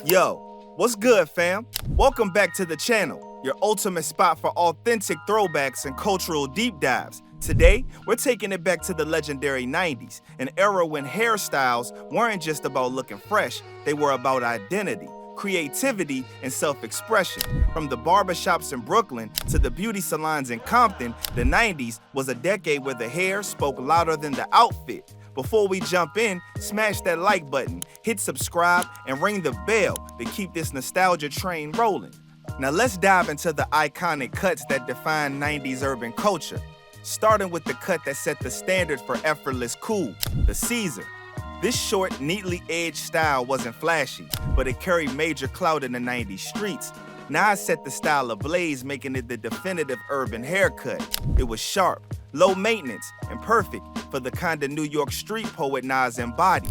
Yo, what's good, fam? Welcome back to the channel, your ultimate spot for authentic throwbacks and cultural deep dives. Today, we're taking it back to the legendary 90s, an era when hairstyles weren't just about looking fresh, they were about identity, creativity, and self-expression. From the barbershops in Brooklyn to the beauty salons in Compton, the 90s was a decade where the hair spoke louder than the outfit. Before we jump in, smash that like button, hit subscribe, and ring the bell to keep this nostalgia train rolling. Now let's dive into the iconic cuts that define 90s urban culture. Starting with the cut that set the standard for effortless cool, the Caesar. This short, neatly edged style wasn't flashy, but it carried major clout in the 90s streets. Now it set the style ablaze, making it the definitive urban haircut. It was sharp, low maintenance, and perfect for the kind of New York street poet Nas embodied.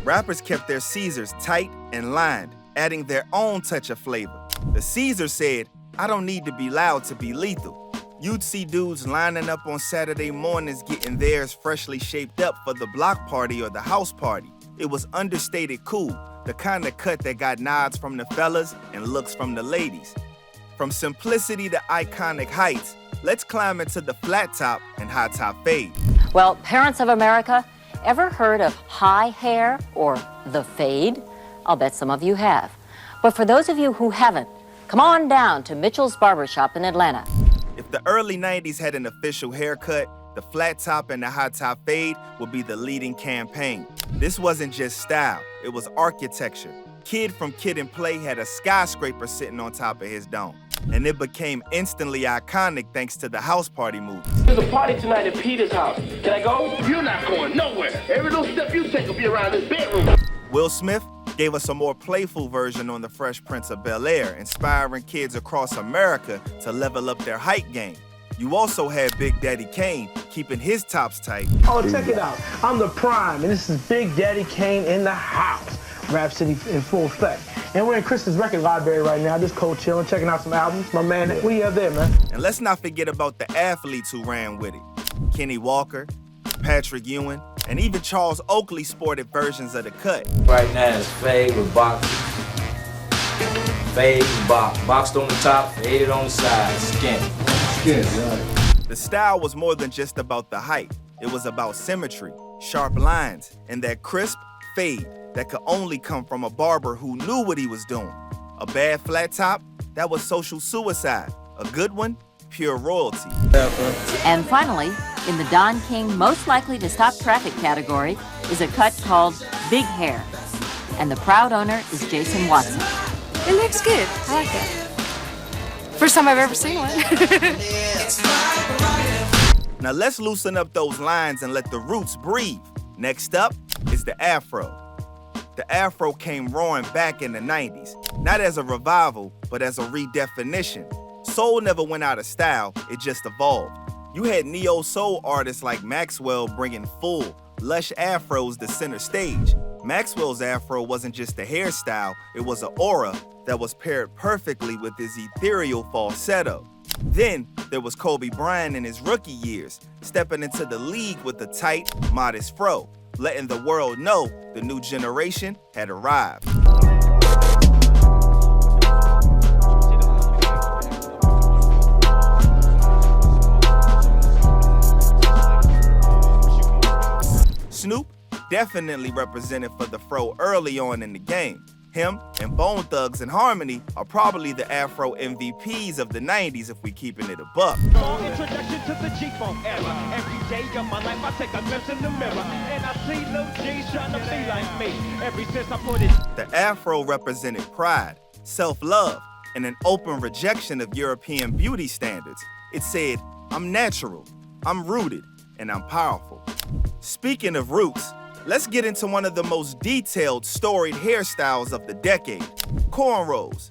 Rappers kept their Caesars tight and lined, adding their own touch of flavor. The Caesar said, "I don't need to be loud to be lethal." You'd see dudes lining up on Saturday mornings getting theirs freshly shaped up for the block party or the house party. It was understated cool, the kind of cut that got nods from the fellas and looks from the ladies. From simplicity to iconic heights, let's climb into the flat top and high top fade. Well, parents of America, ever heard of high hair or the fade? I'll bet some of you have. But for those of you who haven't, come on down to Mitchell's Barbershop in Atlanta. If the early 90s had an official haircut, the flat top and the high top fade would be the leading campaign. This wasn't just style, it was architecture. Kid from Kid and Play had a skyscraper sitting on top of his dome. And it became instantly iconic thanks to the house party movie. There's a party tonight at Peter's house. Can I go? You're not going nowhere. Every little step you take will be around this bedroom. Will Smith gave us a more playful version on The Fresh Prince of Bel-Air, inspiring kids across America to level up their height game. You also had Big Daddy Kane keeping his tops tight. Oh, check it out. I'm the Prime, and this is Big Daddy Kane in the house. Rap City in full effect. And we're in Chris's record library right now, just cold chilling, checking out some albums. My man, what you have there, man? And let's not forget about the athletes who ran with it. Kenny Walker, Patrick Ewing, and even Charles Oakley sported versions of the cut. Right now it's fade with box. Fade with box. Boxed on the top, faded on the side, skin. Skin, right. The style was more than just about the height. It was about symmetry, sharp lines, and that crisp fade that could only come from a barber who knew what he was doing. A bad flat top, that was social suicide. A good one, pure royalty. And finally, in the Don King most likely to stop traffic category is a cut called Big Hair. And the proud owner is Jason Watson. It looks good. I like it. First time I've ever seen one. Now let's loosen up those lines and let the roots breathe. Next up is the Afro. The Afro came roaring back in the 90s, not as a revival, but as a redefinition. Soul never went out of style, it just evolved. You had neo-soul artists like Maxwell bringing full, lush afros to center stage. Maxwell's afro wasn't just a hairstyle, it was an aura that was paired perfectly with his ethereal falsetto. Then there was Kobe Bryant in his rookie years, stepping into the league with a tight, modest fro, letting the world know the new generation had arrived. Snoop definitely represented for the fro early on in the game. Him and Bone Thugs and Harmony are probably the Afro MVPs of the 90s if we keeping it a buck. Long introduction to the G-Funk era. Every day of my life I take a glimpse in the mirror and I see little G's trying to be like me. Ever since I put it. The Afro represented pride, self-love, and an open rejection of European beauty standards. It said, "I'm natural, I'm rooted, and I'm powerful." Speaking of roots, let's get into one of the most detailed, storied hairstyles of the decade, cornrows.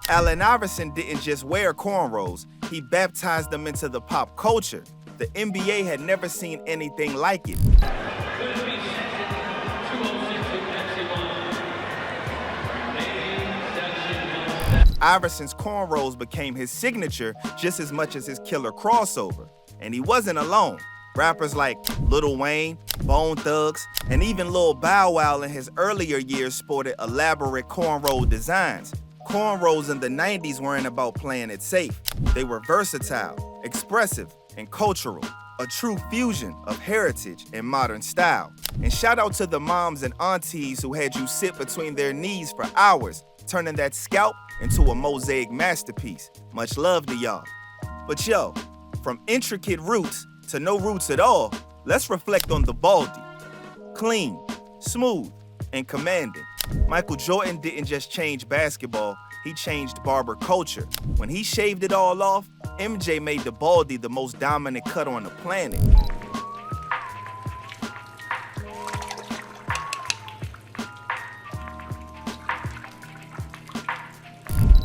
Allen Iverson didn't just wear cornrows, he baptized them into the pop culture. The NBA had never seen anything like it. Iverson's cornrows became his signature just as much as his killer crossover. And he wasn't alone. Rappers like Lil Wayne, Bone Thugs, and even Lil Bow Wow in his earlier years sported elaborate cornrow designs. Cornrows in the 90s weren't about playing it safe. They were versatile, expressive, and cultural, a true fusion of heritage and modern style. And shout out to the moms and aunties who had you sit between their knees for hours, turning that scalp into a mosaic masterpiece. Much love to y'all. But yo, from intricate roots to no roots at all, let's reflect on the Baldy. Clean, smooth, and commanding. Michael Jordan didn't just change basketball, he changed barber culture. When he shaved it all off, MJ made the Baldy the most dominant cut on the planet.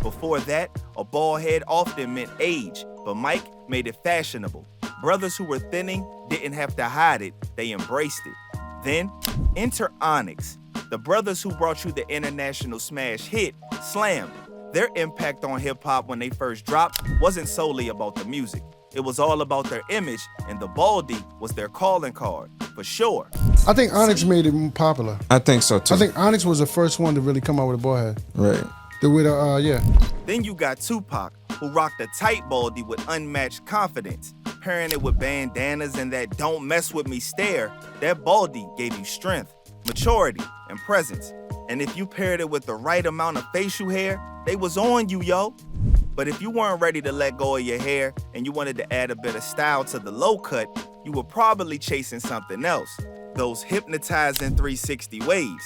Before that, a bald head often meant age, but Mike made it fashionable. Brothers who were thinning didn't have to hide it, they embraced it. Then, enter Onyx, the brothers who brought you the international smash hit, Slam. Their impact on hip-hop when they first dropped wasn't solely about the music. It was all about their image, and the Baldy was their calling card, for sure. I think Onyx made it popular. I think so too. I think Onyx was the first one to really come out with a bald head. Right. Yeah. Then you got Tupac, who rocked a tight Baldy with unmatched confidence. Pairing it with bandanas and that don't mess with me stare, that Baldy gave you strength, maturity, and presence. And if you paired it with the right amount of facial hair, they was on you, yo. But if you weren't ready to let go of your hair and you wanted to add a bit of style to the low cut, you were probably chasing something else. Those hypnotizing 360 waves.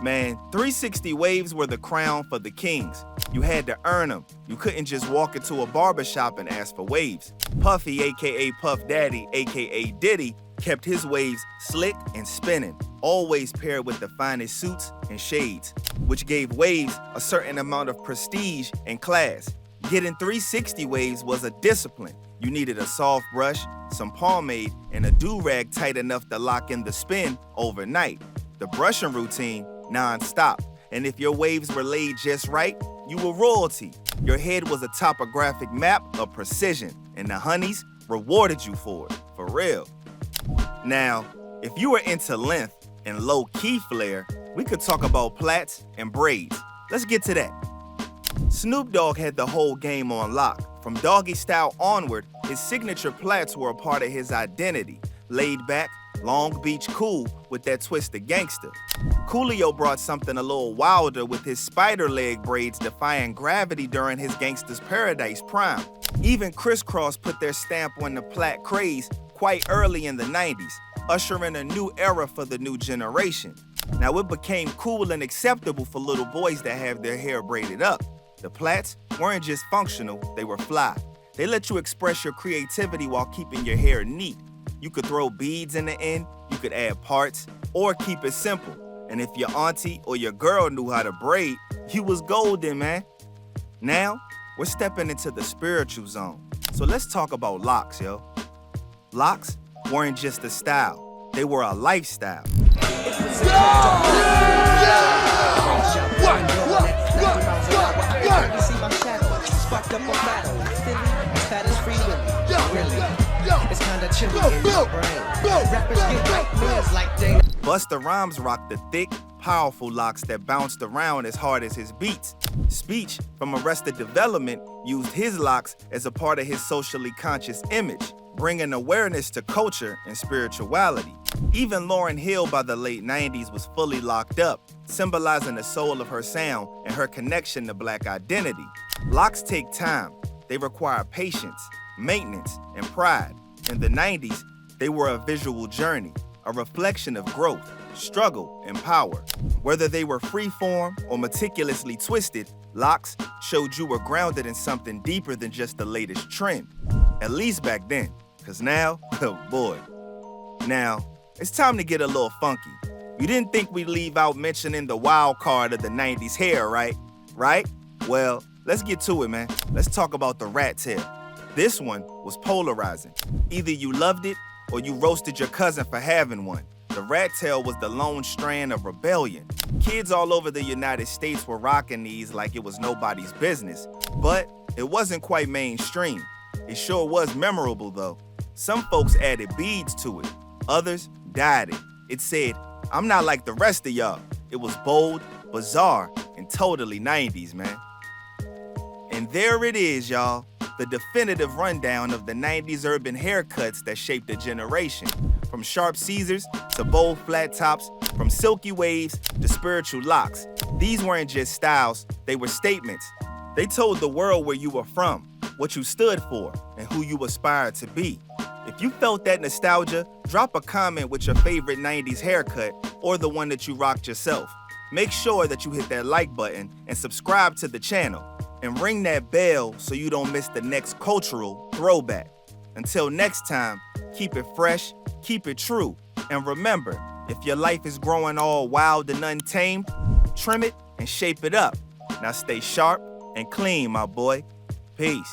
Man, 360 waves were the crown for the kings. You had to earn them. You couldn't just walk into a barbershop and ask for waves. Puffy, aka Puff Daddy, aka Diddy, kept his waves slick and spinning, always paired with the finest suits and shades, which gave waves a certain amount of prestige and class. Getting 360 waves was a discipline. You needed a soft brush, some pomade, and a do-rag tight enough to lock in the spin overnight. The brushing routine, non-stop. And if your waves were laid just right, you were royalty. Your head was a topographic map of precision, and the honeys rewarded you for it, for real. Now, if you were into length and low-key flair, we could talk about plaits and braids. Let's get to that. Snoop Dogg had the whole game on lock. From Doggy Style onward, his signature plaits were a part of his identity. Laid back, Long Beach cool with that twist of gangster. Coolio brought something a little wilder with his spider leg braids defying gravity during his Gangsta's Paradise prime. Even Criss Cross put their stamp on the plait craze quite early in the 90s, ushering a new era for the new generation. Now it became cool and acceptable for little boys to have their hair braided up. The plaits weren't just functional, they were fly. They let you express your creativity while keeping your hair neat. You could throw beads in the end, you could add parts, or keep it simple. And if your auntie or your girl knew how to braid, you was golden, man. Now, we're stepping into the spiritual zone. So let's talk about locks, yo. Locks weren't just a style, they were a lifestyle. Busta Rhymes rocked the thick, powerful locks that bounced around as hard as his beats. Speech from Arrested Development used his locks as a part of his socially conscious image, bringing awareness to culture and spirituality. Even Lauryn Hill by the late 90s was fully locked up, symbolizing the soul of her sound and her connection to Black identity. Locks take time. They require patience, maintenance, and pride. In the 90s, they were a visual journey, a reflection of growth, struggle, and power. Whether they were freeform or meticulously twisted, locks showed you were grounded in something deeper than just the latest trend. At least back then, because now, oh boy. Now, it's time to get a little funky. You didn't think we'd leave out mentioning the wild card of the 90s hair, right? Right? Well, let's get to it, man. Let's talk about the rat tail. This one was polarizing. Either you loved it or you roasted your cousin for having one. The rat tail was the lone strand of rebellion. Kids all over the United States were rocking these like it was nobody's business. But it wasn't quite mainstream. It sure was memorable though. Some folks added beads to it. Others dyed it. It said, "I'm not like the rest of y'all." It was bold, bizarre, and totally 90s, man. And there it is, y'all. The definitive rundown of the 90s urban haircuts that shaped a generation. From sharp Caesars to bold flat tops, from silky waves to spiritual locks. These weren't just styles, they were statements. They told the world where you were from, what you stood for, and who you aspired to be. If you felt that nostalgia, drop a comment with your favorite 90s haircut or the one that you rocked yourself. Make sure that you hit that like button and subscribe to the channel. And ring that bell so you don't miss the next cultural throwback. Until next time, keep it fresh, keep it true, and remember, if your life is growing all wild and untamed, trim it and shape it up. Now stay sharp and clean, my boy. Peace.